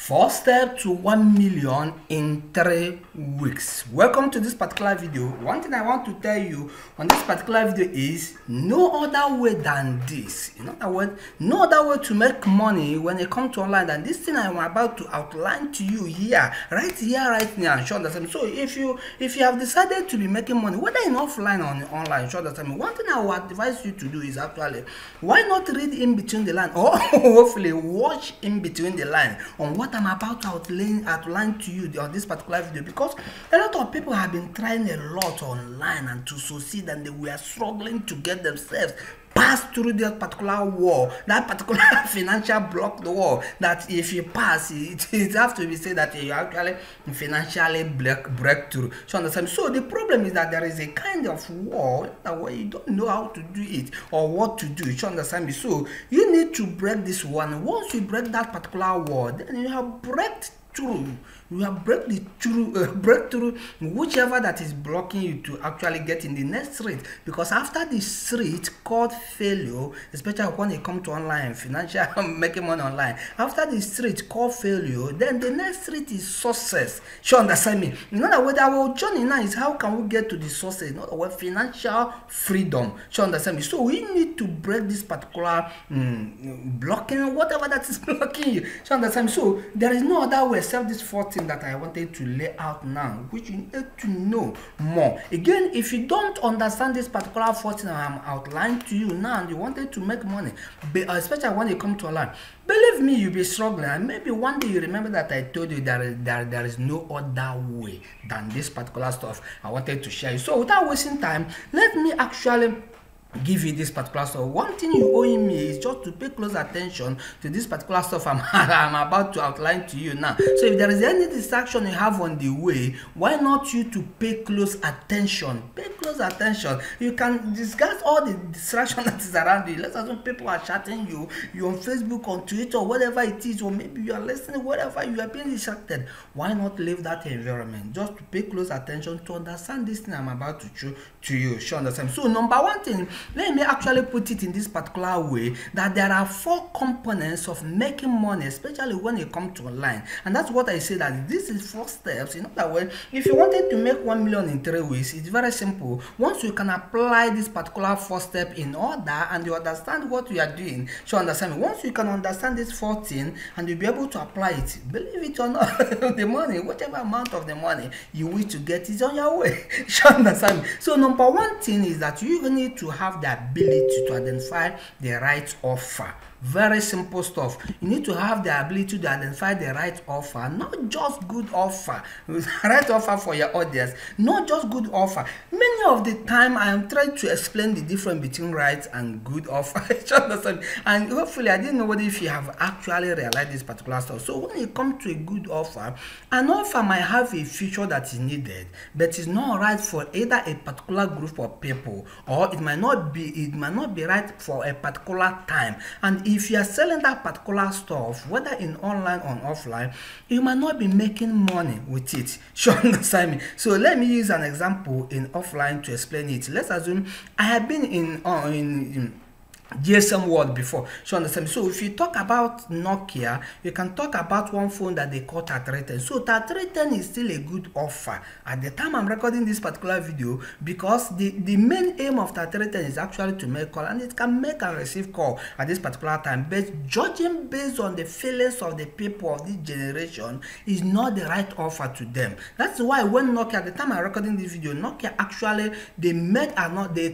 4 steps to 1 million in 3 weeks. Welcome to this particular video. One thing I want to tell you on this particular video is no other way than this. In other words, no other way to make money when it comes to online than this thing I'm about to outline to you here, right now. Sure, understand? So if you have decided to be making money, whether in offline or online, sure, understand? One thing I will advise you to do is actually, why not read in between the line, or hopefully watch in between the line on what I'm about to outline to you on this particular video, because a lot of people have been trying a lot online and to succeed, and they were struggling to get themselves pass through that particular wall, that particular financial block, the wall that if you pass it has to be said that you actually financially breakthrough. So understand? So the problem is that there is a kind of wall where you don't know how to do it or what to do. You understand me? So you need to break this one. Once you break that particular wall, then you have breakthrough. You have breakthrough whichever that is blocking you to actually get in the next street. Because after the street called failure, especially when it comes to online financial making money online, after the street called failure, then the next street is success. You understand me? In other words, our journey now is how can we get to the success? In other words, financial freedom. You understand me? So we need to break this particular blocking, whatever that is blocking you. You understand me? So there is no other way except this 14 that I wanted to lay out now, which you need to know more. Again, if you don't understand this particular 14 I'm outlining to you now and you wanted to make money, especially when you come to online, believe me, you'll be struggling, and maybe one day you remember that I told you that there is no other way than this particular stuff I wanted to share you. So without wasting time, let me actually give you this particular stuff. One thing you owe me is just to pay close attention to this particular stuff I'm about to outline to you now. So if there is any distraction you have on the way, why not you to pay close attention? Pay close attention. You can discuss all the distraction that is around you. Let's assume people are chatting you on Facebook, on Twitter, whatever it is, or maybe you are listening, whatever, you are being distracted. Why not leave that environment? Just to pay close attention to understand this thing I'm about to show to you. Sure, understand? So number one thing, let me actually put it in this particular way, that there are 4 components of making money, especially when it comes to online. And that's what I say, that this is 4 steps. In other words, if you wanted to make 1 million in 3 weeks, it's very simple. Once you can apply this particular 4 step in order and you understand what you are doing, so understand me. Once you can understand this 14 and you'll be able to apply it, believe it or not, the money, whatever amount of the money you wish to get is on your way. So understand me. So number one thing is that you need to have the ability to identify the right offer. Very simple stuff. You need to have the ability to identify the right offer, not just good offer. Right offer for your audience, not just good offer. Many of the time I am trying to explain the difference between right and good offer. And hopefully I didn't know whether if you have actually realized this particular stuff. So when it comes to a good offer, an offer might have a feature that is needed, but it's not right for either a particular group of people, or it might not be right for a particular time. And if you are selling that particular stuff, whether in online or offline, you might not be making money with it. Sure, understand me? So let me use an example in offline to explain it. Let's assume I have been in GSM world before. So understand. So if you talk about Nokia, you can talk about one phone that they call TAT310. So TAT310 is still a good offer at the time I'm recording this particular video, because the main aim of TAT310 is actually to make call, and it can make and receive call at this particular time. But judging based on the feelings of the people of this generation is not the right offer to them. That's why when Nokia, at the time I'm recording this video, Nokia actually they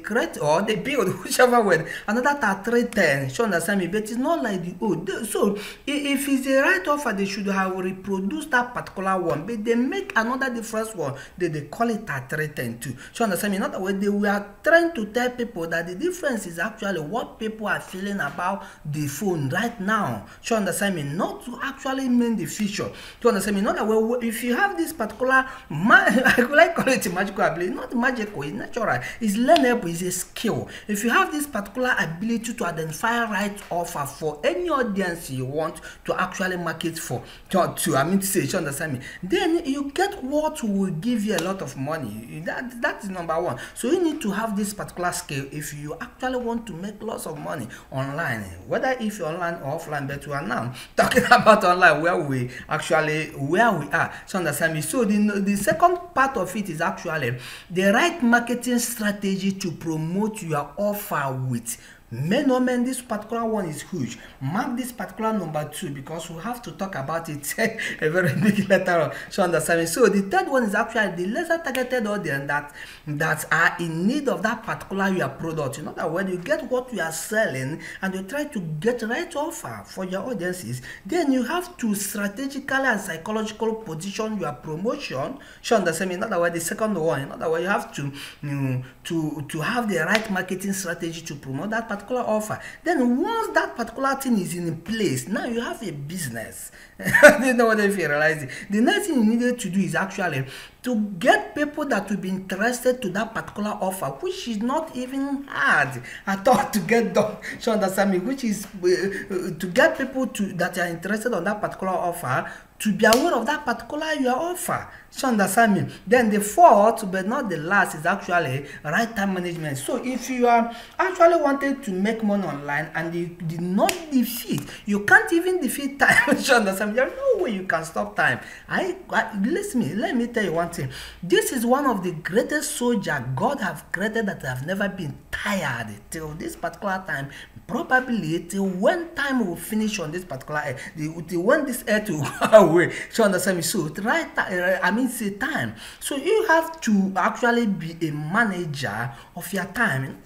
create or they build, whichever word, another TAT310. You understand me? But it's not like the old. So if it's the right offer, they should have reproduced that particular one, but they make another different one. They call it TAT310 too. You understand me? In other words, they were trying to tell people that the difference is actually what people are feeling about the phone right now. You understand me? Not to actually mean the future. You understand me? In other words, if you have this particular I could like call it a magical ability, not magical, it's natural, it's learnable, it's a skill. If you have this particular ability ability to identify right offer for any audience you want to actually market for. To say, you understand me? Then you get what will give you a lot of money. That is number one. So you need to have this particular skill if you actually want to make lots of money online, whether if you're online or offline. But we are now talking about online, where we are. So understand me? So the second part of it is actually the right marketing strategy to promote your offer with. Men, this particular one is huge. Mark this particular number 2 because we have to talk about it a very big later on. So understand me? So the third one is actually the lesser targeted audience that are in need of that particular your product. You know that when you get what you are selling and you try to get the right offer for your audiences, then you have to strategically and psychological position your promotion. So understand me? In other words, the second one, in other words, you have to have the right marketing strategy to promote that particular offer. Then once that particular thing is in place, now you have a business. You know what, if you realize it, the next thing you needed to do is actually to get people that will be interested to that particular offer, which is not even hard at all to get done. So understand me? Which is to get people that are interested on that particular offer to be aware of that particular your offer. So understand me? Then the fourth, but not the last, is actually right time management. So if you are actually wanting to make money online and you did not defeat, you can't even defeat time. So understand me? There's no way you can stop time. Listen, let me tell you one thing. This is one of the greatest soldiers God have created that have never been tired till this particular time. Probably till when time will finish on this particular till when this earth will go away. So understand me? So say time. So you have to actually be a manager of your time.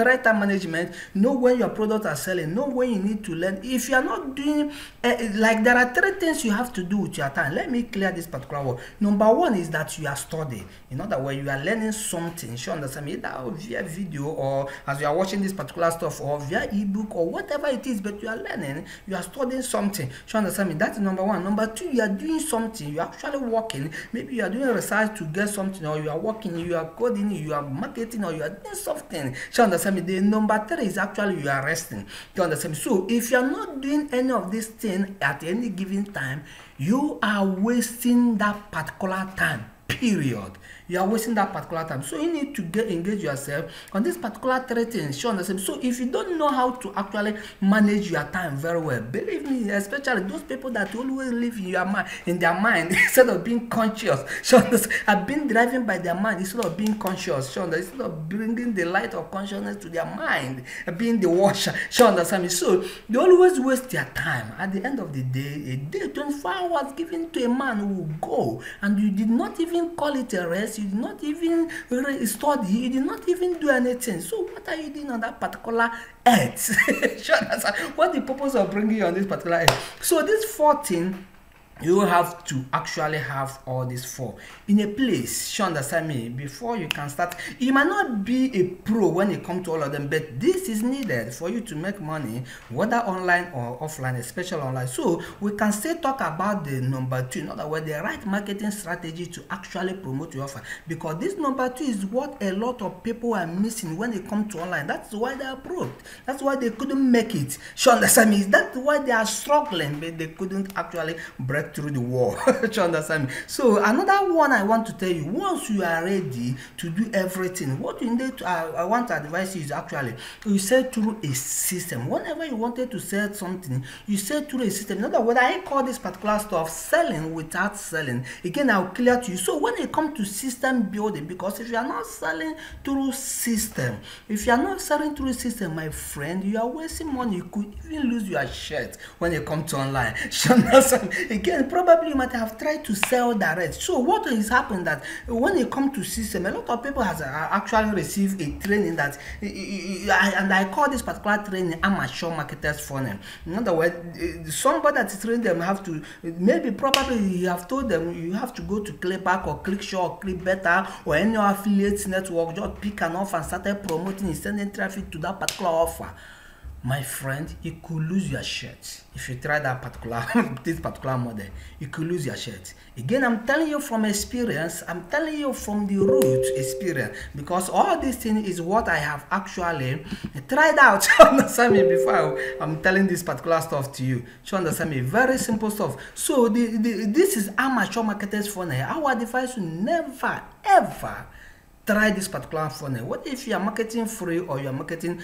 Right time management, know when your products are selling, know when you need to learn. If you are not doing like, there are 3 things you have to do with your time. Let me clear this particular one. Number 1 is that you are studying. In other words, you are learning something. You understand me? Either via video or as you are watching this particular stuff or via ebook or whatever it is, but you are learning, you are studying something. You understand me? That's number 1. Number 2, you are doing something. You are actually working. Maybe you are doing research to get something, or you are working, you are coding, you are marketing, or you are doing something. You understand me? The number 3 is actually you are resting. You understand me? So if you are not doing any of these things at any given time, you are wasting that particular time. Period. You are wasting that particular time. So you need to engage yourself on this particular 3 things. You understand? So if you don't know how to actually manage your time very well, believe me, especially those people that always live in their mind instead of being conscious. So have been driving by their mind instead of being conscious. So instead of bringing the light of consciousness to their mind, being the washer. So understand me? So they always waste their time. At the end of the day, a day 24 hours given to a man who will go, and you did not even call it a rest. You did not even study, you did not even do anything. So what are you doing on that particular earth? What's the purpose of bringing you on this particular earth? So this 14, you have to actually have all these 4 in a place. You understand me? Before you can start, you might not be a pro when it comes to all of them, but this is needed for you to make money, whether online or offline, especially online. So we can still talk about the number 2, in other words, the right marketing strategy to actually promote your offer, because this number 2 is what a lot of people are missing when it comes to online. That's why they are broke. That's why they couldn't make it. You understand me? That's why they are struggling, but they couldn't actually break through the wall. You understand me? So another one I want to tell you, once you are ready to do everything, what you need to I want to advise you is actually you sell through a system. Whenever you wanted to sell something, you sell through a system. In other words, I call this particular stuff selling without selling. Again, I'll clear to you. So when it comes to system building, because if you are not selling through system, my friend, you are wasting money. You could even lose your shirt when it comes to online. You understand? Again, probably you might have tried to sell direct. So what is happening that when it comes to system, a lot of people has actually received a training that and I call this particular training amateur marketers funnel. In other words, somebody that is training them have to, maybe probably you have told them you have to go to ClickBank or ClickShare or ClickBetter or any affiliates network, just pick an offer and started promoting and sending traffic to that particular offer. my friend, you could lose your shirt if you try that particular this particular model. You could lose your shirt. Again, I'm telling you from experience. I'm telling you from the root experience, because all this thing is what I have actually tried out. You understand me? Before I'm telling this particular stuff to you, you understand me? Very simple stuff. So this is amateur marketers funnel. Our advice will never ever try this particular funnel. What if you are marketing free or you are marketing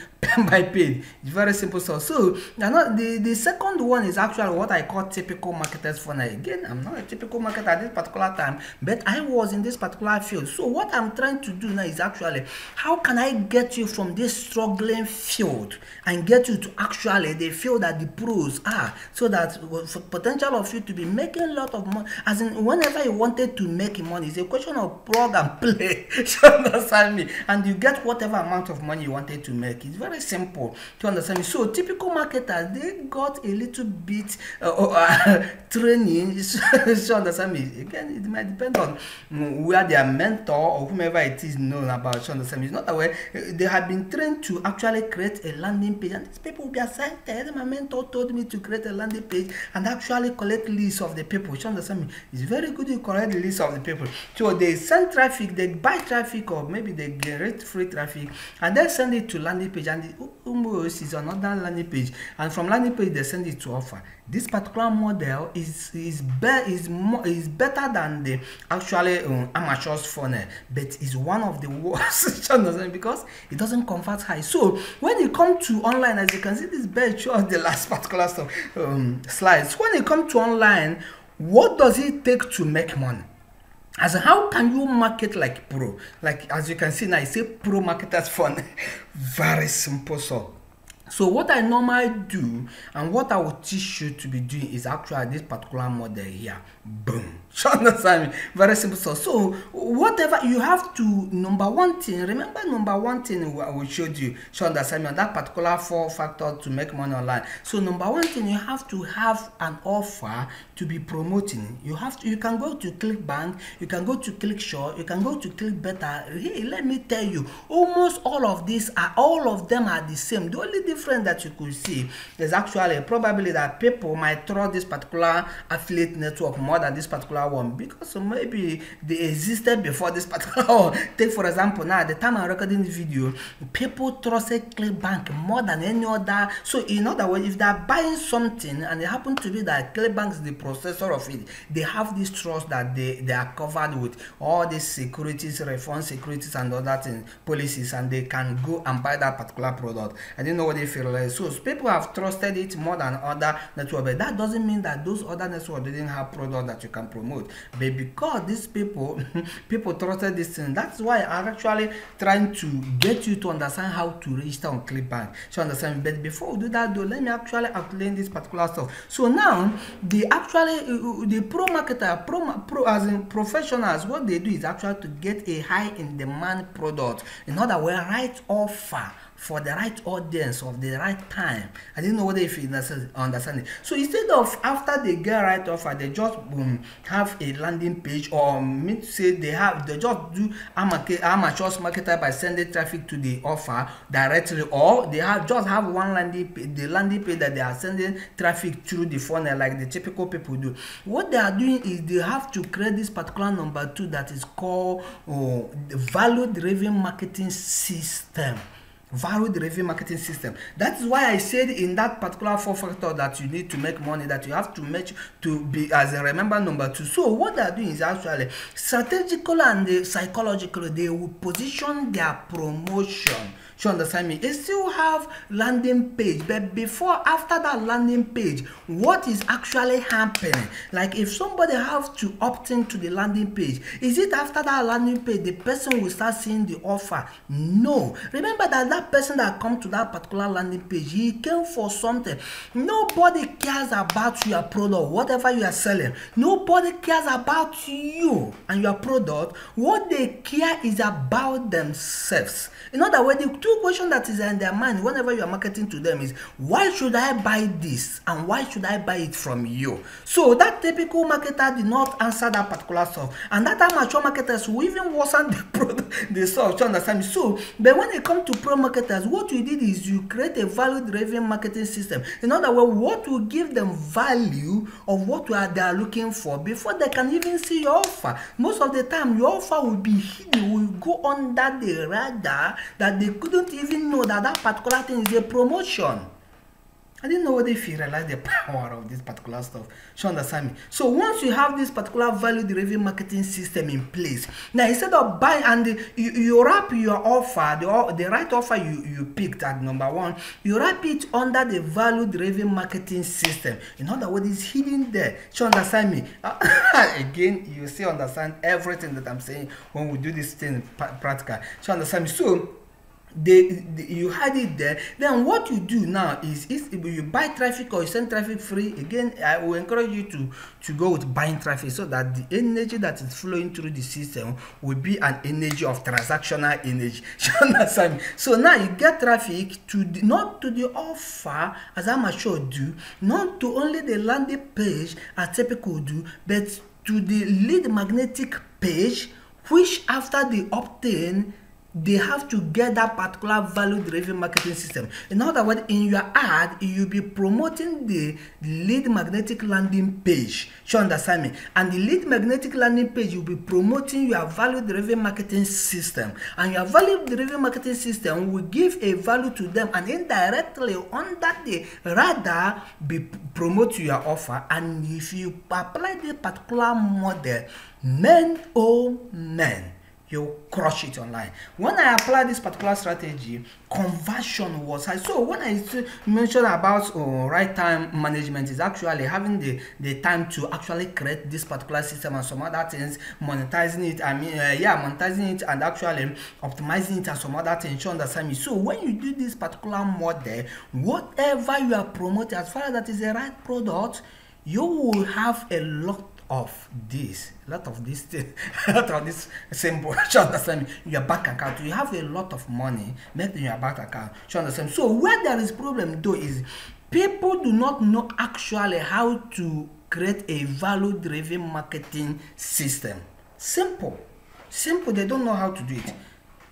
by paid? It's very simple stuff. So the second one is actually what I call typical marketers funnel. Again, I'm not a typical marketer at this particular time, but I was in this particular field. So what I'm trying to do now is actually, how can I get you from this struggling field and get you to actually the field that the pros are, so that for potential of you to be making a lot of money, as in whenever you wanted to make money, it's a question of plug and play. Understand me? And you get whatever amount of money you wanted to make. It's very simple to understand me. So typical marketers, they got a little bit training. So understand me? Again, it might depend on where their mentor or whomever it is known about. So understand me? It's not that way. They have been trained to actually create a landing page, and these people will be excited. My mentor told me to create a landing page and actually collect lists of the people. So understand me? It's very good to collect the list of the people. So they send traffic, they buy traffic, or maybe they generate free traffic and then send it to landing page, and the almost is another landing page, and from landing page they send it to offer. This particular model is better than the actually amateurs funnel, but is one of the worst because it doesn't convert high. So when you come to online, as you can see, this bear shows the last particular stuff slides. When you come to online, what does it take to make money? As how can you market like pro? Like as you can see now, I say pro marketers funnel. Very simple. So what I normally do and what I will teach you to be doing is actually this particular model here. Boom. You understand me? Very simple. So whatever you have to, number one thing, remember number one thing we showed you. You understand me? On that particular 4 factors to make money online. So number one thing, you have to have an offer to be promoting. You can go to ClickBank, you can go to ClickShare, you can go to ClickBetter. Hey, let me tell you, almost all of them are the same. The only difference that you could see is actually probably that people might trust this particular affiliate network more than this particular one, because maybe they existed before this particular one. Take for example, now at the time I'm recording this video, people trusted ClickBank more than any other. So in other words, if they're buying something and it happens to be that ClickBank is the processor of it, they have this trust that they are covered with all these securities, refund securities and other things, policies, and they can go and buy that particular product. I didn't know what they feel like. So people have trusted it more than other networks, but that doesn't mean that those other networks didn't have products that you can promote. But because these people trusted this thing, that's why I'm actually trying to get you to understand how to register on ClickBank. So understand. But before we do that though, let me actually outline this particular stuff. So now the pro marketer, as in professionals, what they do is actually to get a high in demand product. In other words, right offer for the right audience of the right time. I didn't know whether if you understand it. So instead of after they get right offer, they just have a landing page, or mean to say they just do amateurs marketer by sending traffic to the offer directly, or they just have one landing page, the landing page that they are sending traffic through the funnel like the typical people do. What they are doing is they have to create this particular number 2 that is called the value-driven marketing system. Value-driven marketing system. That is why I said in that particular 4 factors that you need to make money, that you have to make to be, as a remember, number 2. So what they are doing is actually strategical and psychological. They will position their promotion. You understand me? They still have landing page, but after that landing page, what is actually happening? Like if somebody has to opt into the landing page, is it after that landing page the person will start seeing the offer? No. Remember that person that come to that particular landing page, he came for something. Nobody cares about your product, whatever you are selling. Nobody cares about you and your product. What they care is about themselves. In other words, two questions that is in their mind whenever you are marketing to them is, why should I buy this and why should I buy it from you? So that typical marketer did not answer that particular stuff, and that amateur marketers will even worsen the product they solve. You understand me? So, but when it comes to pro marketers, what you did is you create a value-driven marketing system. In other words, what will give them value of what they are looking for before they can even see your offer. Most of the time, your offer will be hidden, will go under the radar, that they couldn't even know that that particular thing is a promotion. I didn't know whether if you realize the power of this particular stuff. You understand me? So once you have this particular value-driven marketing system in place, now instead of buying and you wrap your offer, the right offer you picked at number one, you wrap it under the value-driven marketing system. In other words, it's hidden there. You understand me? Again, you still understand everything that I'm saying when we do this thing practical. You understand me? So you had it there. Then what you do now is, if you buy traffic or you send traffic free, again I will encourage you to go with buying traffic, so that the energy that is flowing through the system will be an energy of transactional energy. You understand me? So now you get traffic to not to the offer as amateur do, not to only the landing page as typical do, but to the lead magnetic page, which after they obtain, they have to get that particular value-driven marketing system. In other words, in your ad, you'll be promoting the lead magnetic landing page. You understand me? And the lead magnetic landing page, you'll be promoting your value-driven marketing system. And your value-driven marketing system will give a value to them, and indirectly under the radar, promote your offer. And if you apply this particular model, men oh men, you crush it online. When I apply this particular strategy, conversion was high. So when I mentioned about right time management, is actually having the time to actually create this particular system and some other things, monetizing it. I mean, monetizing it and actually optimizing it and some other things. You understand me? So when you do this particular model, whatever you are promoting, as far as that is the right product, you will have a lot of this thing, a lot of this symbol. You understand me? Your bank account, you have a lot of money made in your bank account. You understand? So where there is problem though is people do not know actually how to create a value-driven marketing system. Simple, they don't know how to do it.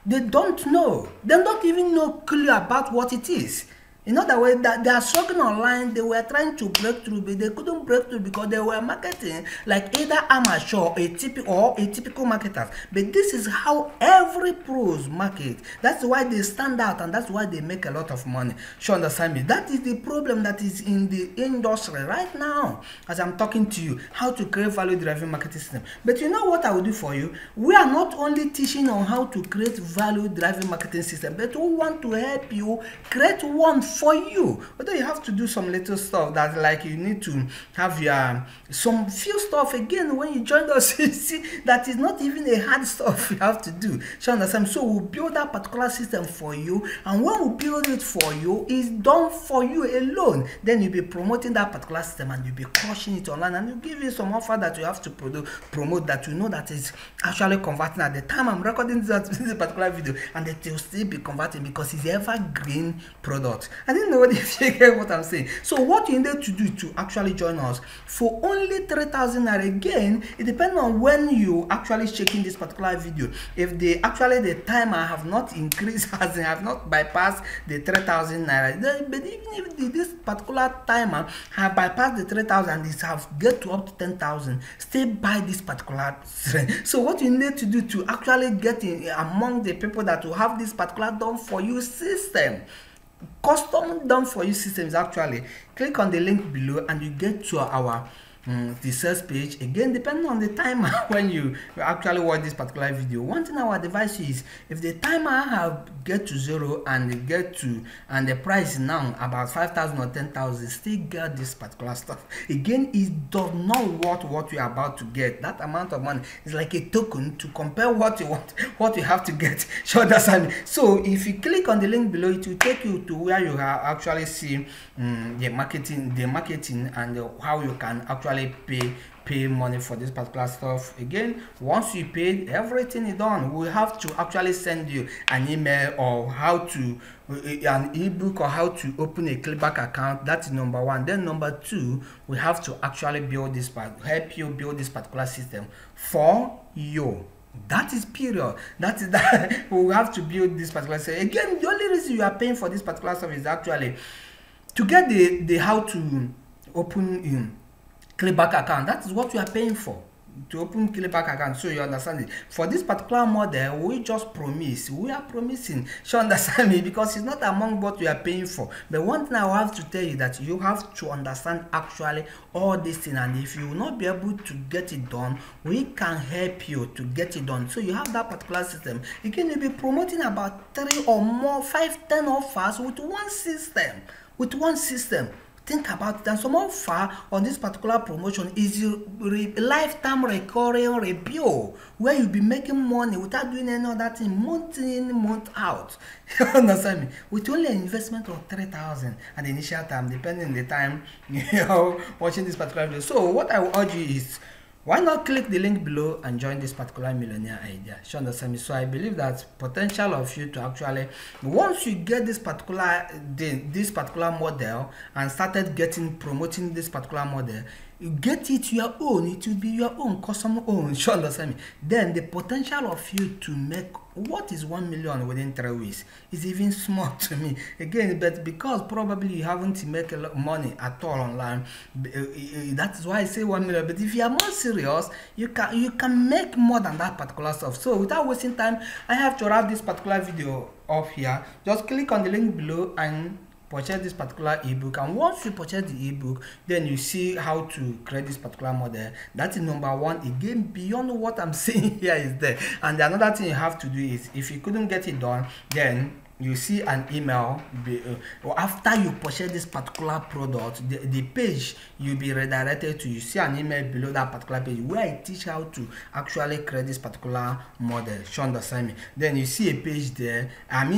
They don't know. They don't even know clear about what it is. In other words, that they are struggling online, they were trying to break through, but they couldn't break through because they were marketing like either amateur or a typical marketer. But this is how every pros market. That's why they stand out, and that's why they make a lot of money. You understand me? That is the problem that is in the industry right now as I'm talking to you, how to create value-driven marketing system. But you know what I will do for you? We are not only teaching on how to create value-driven marketing system, but we want to help you create one for you. But then you have to do some little stuff that, like, you need to have your some few stuff. Again, when you join us, you see that is not even a hard stuff you have to do. You understand? So we'll build that particular system for you, and when we build it for you, it's done for you alone. Then you'll be promoting that particular system, and you'll be crushing it online, and you'll give you some offer that you have to promote that you know that is actually converting at the time I'm recording this particular video, and that will still be converting because it's evergreen product. I didn't know if you get what I'm saying. So what you need to do to actually join us for only 3,000 naira. Again, it depends on when you actually checking this particular video. If the timer have not increased, as in have not bypassed the 3,000 naira, but even if this particular timer have bypassed the 3,000, it have get to up to 10,000, still buy this particular trend. So what you need to do to actually get in among the people that will have this particular done for you system, custom done for you system, is actually click on the link below and you get to our the sales page. Again, depending on the timer when you actually watch this particular video. One thing I would advise you is, if the timer have get to 0 and the price is now about 5,000 or 10,000, still get this particular stuff. Again, it does not worth what you are about to get. That amount of money is like a token to compare what you want, what you have to get. So that's so if you click on the link below, it will take you to where you actually see the marketing and how you can actually pay pay money for this particular stuff. Again, once you paid, everything is done. We have to actually send you an email or how to an ebook or how to open a ClickBank account. That is number one. Then number two, we have to actually build this part, help you build this particular system for you. That is period. That is that we have to build this particular system. Again, the only reason you are paying for this particular stuff is actually to get the how to open ClickBank account. That is what we are paying for, to open ClickBank account. So you understand it. For this particular model, we just promise. We are promising. You understand me? Because it's not among what we are paying for. But one thing I will have to tell you that you have to understand actually all this thing. And if you will not be able to get it done, we can help you to get it done. So you have that particular system. You can be promoting about 3 or more, 5, 10 offers with one system. With one system. Think about it. And some offer on this particular promotion is a lifetime recurring review where you'll be making money without doing any other thing, month in, month out. You understand me? With only an investment of 3,000 at the initial time, depending on the time you're watching this particular video. So what I will urge you is, why not click the link below and join this particular millionaire idea? You understand me? So I believe that potential of you to actually, once you get this particular model and started promoting this particular model, you get it your own, it will be your own, customer own. You understand me? Then the potential of you to make what is 1 million within 3 weeks is even small to me. Again, but because probably you haven't made a lot of money at all online, that is why I say 1 million. But if you are more serious, you can make more than that particular stuff. So without wasting time, I have to wrap this particular video off here. Just click on the link below and purchase this particular ebook. And once you purchase the ebook, then you see how to create this particular model. That is number one. Again, beyond what I'm saying here is there. And another thing you have to do is, if you couldn't get it done, then you see an email after you purchase this particular product, the page you'll be redirected to. You see an email below that particular page where I teach how to actually create this particular model. You understand me? Then you see a page there.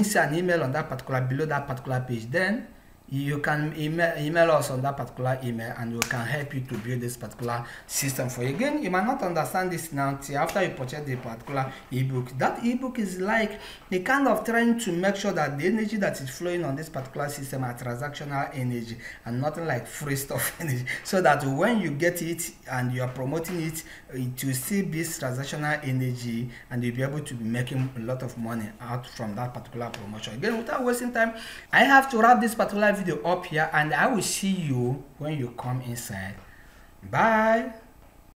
See an email on that particular, below that particular page. Then you can email us on that particular email and we can help you to build this particular system for you. Again, you might not understand this now until after you purchase the particular ebook. That ebook is like the kind of trying to make sure that the energy that is flowing on this particular system are transactional energy and nothing like free stuff energy, so that when you get it and you are promoting it, it will still be transactional energy and you'll be able to be making a lot of money out from that particular promotion. Again, without wasting time, I have to wrap this particular video up here and I will see you when you come inside. Bye.